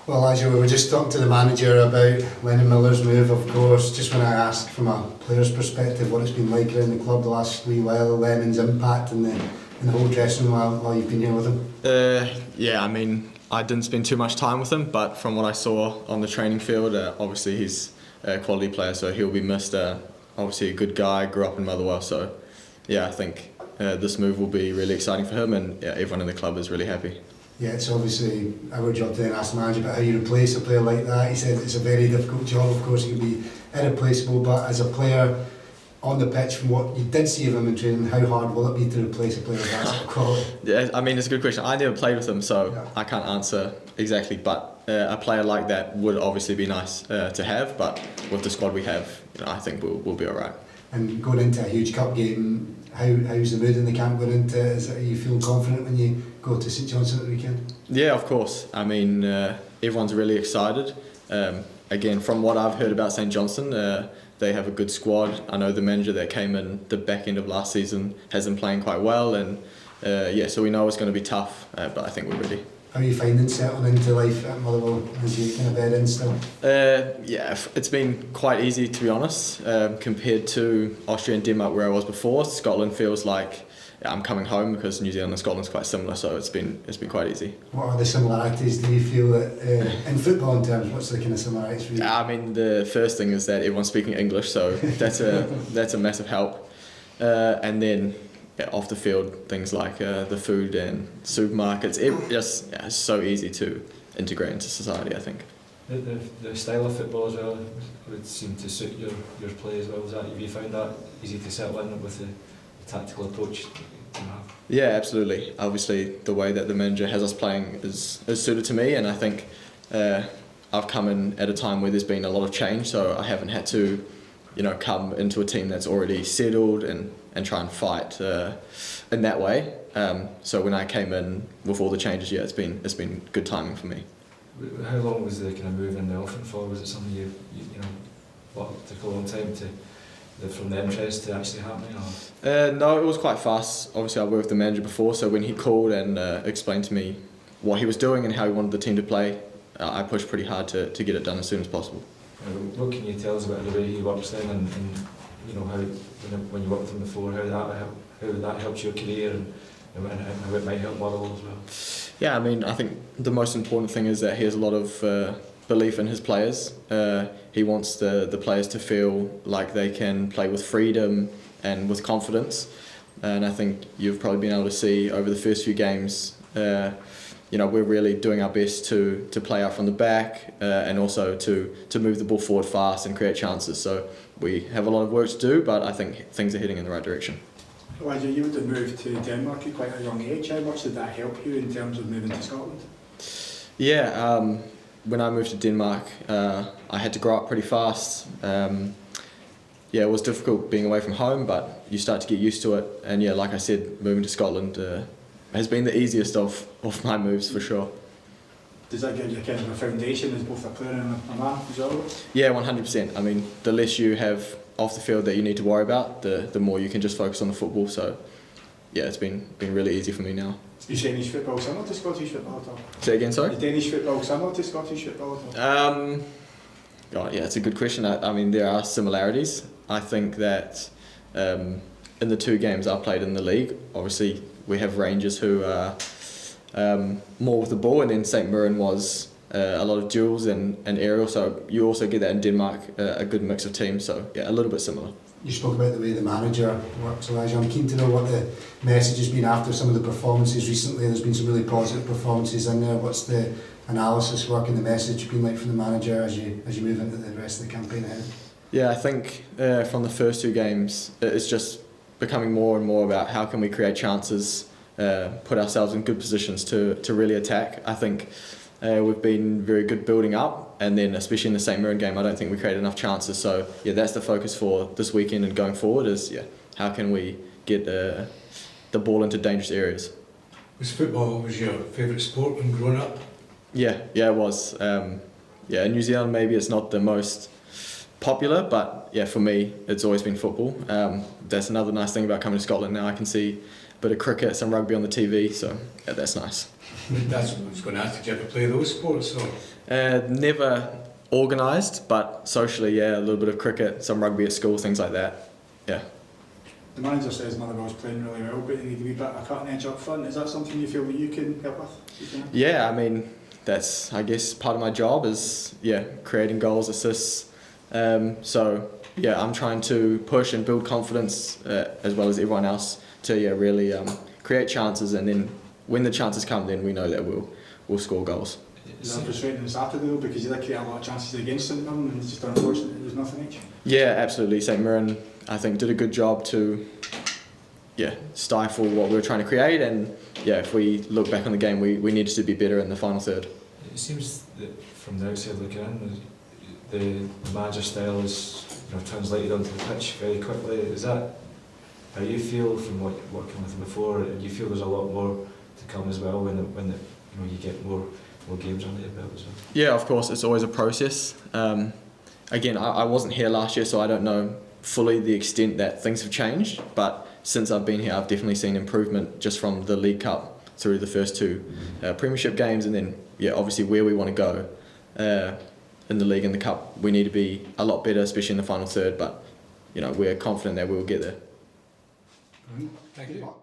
Well, as you were just talking to the manager about Lennon Miller's move, of course, just when I asked from a player's perspective what it's been like around the club the last wee while, Lennon's impact in the whole dressing room while you've been here with him? Yeah, I mean, I didn't spend too much time with him, but from what I saw on the training field, obviously he's a quality player, so he'll be missed. Obviously a good guy, grew up in Motherwell, so yeah, I think this move will be really exciting for him, and yeah, everyone in the club is really happy. Yeah, it's obviously our job to then ask the manager about how you replace a player like that. He said it's a very difficult job, of course, he can be irreplaceable, but as a player on the pitch, from what you did see of him in training, how hard will it be to replace a player of that sort of quality? Yeah, I mean, it's a good question. I never played with him, so yeah. I can't answer exactly, but a player like that would obviously be nice to have, but with the squad we have, I think we'll be alright. And going into a huge cup game, how's the mood in the camp going into it? Are you feeling confident when you go to St Johnstone at the weekend? Yeah, of course. I mean, everyone's really excited. Again, from what I've heard about St Johnstone, they have a good squad. I know the manager that came in the back end of last season has been playing quite well, and so we know it's going to be tough, but I think we're ready. How are you finding settling into life at Motherwell as you kind of bed in still? Yeah, it's been quite easy, to be honest, compared to Austria and Denmark where I was before. Scotland feels like I'm coming home because New Zealand and Scotland's quite similar, so it's been quite easy. What are the similarities? Do you feel that in football in terms, what's the kind of similarities for you? I mean, the first thing is that everyone's speaking English, so that's a massive help. And then off the field, things like the food and supermarkets, it's so easy to integrate into society, I think. The style of football as well would seem to suit your play as well. Have you found that easy to settle in with the tactical approach you have? Yeah, absolutely. Obviously, the way that the manager has us playing is suited to me, and I think I've come in at a time where there's been a lot of change, so I haven't had to come into a team that's already settled and try and fight in that way. So when I came in with all the changes, it's been good timing for me. How long was the kind of move in the offing for? Was it something you took a long time from the interest to actually happening? Or? No, it was quite fast. Obviously, I worked with the manager before, so when he called and explained to me what he was doing and how he wanted the team to play, I pushed pretty hard to get it done as soon as possible. What can you tell us about the way he works then, and how when you worked with him before, how that helps your career and how it might help Motherwell as well? Yeah, I mean, I think the most important thing is that he has a lot of belief in his players. He wants the players to feel like they can play with freedom and with confidence. And I think you've probably been able to see over the first few games, we're really doing our best to play out from the back and also to move the ball forward fast and create chances. So we have a lot of work to do, but I think things are heading in the right direction. Elijah, you would have moved to Denmark at quite a young age. How much did that help you in terms of moving to Scotland? Yeah, when I moved to Denmark, I had to grow up pretty fast. It was difficult being away from home, but you start to get used to it. And yeah, like I said, moving to Scotland has been the easiest of my moves for sure. Does that give you kind of a foundation as both a player and a man as well? Yeah, 100%. I mean, the less you have off the field that you need to worry about, the more you can just focus on the football. So yeah, it's been really easy for me now. Is Danish football similar to Scottish football at all? Say again, sorry? Is Danish football similar to Scottish football at all? Yeah, it's a good question. I mean, there are similarities. I think that in the two games I played in the league, obviously we have Rangers who are more with the ball, and then St Mirren was a lot of duels and aerial, so you also get that in Denmark, a good mix of teams, so yeah, a little bit similar. You spoke about the way the manager works, Elijah. I'm keen to know what the message has been after some of the performances recently. There's been some really positive performances in there. What's the analysis work and the message been like from the manager as you move into the rest of the campaign ahead? Yeah, I think from the first two games, it's just becoming more and more about how can we create chances, put ourselves in good positions to really attack. I think we've been very good building up, and then especially in the St Mirren game, I don't think we created enough chances. So yeah, that's the focus for this weekend and going forward is how can we get the ball into dangerous areas. Was football always your favourite sport when growing up? Yeah, it was. In New Zealand maybe it's not the most popular, but yeah, for me it's always been football. That's another nice thing about coming to Scotland now. I can see a bit of cricket, some rugby on the TV, so yeah, that's nice. That's what I was going to ask. Did you ever play those sports? Or? Never organised, but socially, yeah, a little bit of cricket, some rugby at school, things like that. Yeah. The manager says Motherwell's playing really well, but they need a wee bit of a cutting edge up front. Is that something you feel that you can help with? Yeah, I mean, that's, I guess, part of my job is, creating goals, assists. So, yeah, I'm trying to push and build confidence as well as everyone else to, really create chances, and then when the chances come, then we know that we'll score goals. Is that frustrating on Saturday though, because you did create a lot of chances against St Mirren and it's just unfortunate there was nothing each? Yeah, absolutely. St Mirren, I think, did a good job to stifle what we were trying to create, and if we look back on the game, we needed to be better in the final third. It seems that from the outside looking in, the manager style is translated onto the pitch very quickly. Is that how you feel from what came with him before? Do you feel there's a lot more to come as well when you get more games under your belt as well? Yeah, of course, it's always a process. Again, I wasn't here last year, so I don't know fully the extent that things have changed, but since I've been here, I've definitely seen improvement just from the League Cup through the first two Premiership games, and then obviously where we want to go in the League and the Cup, we need to be a lot better, especially in the final third, but we're confident that we'll get there. Thank you.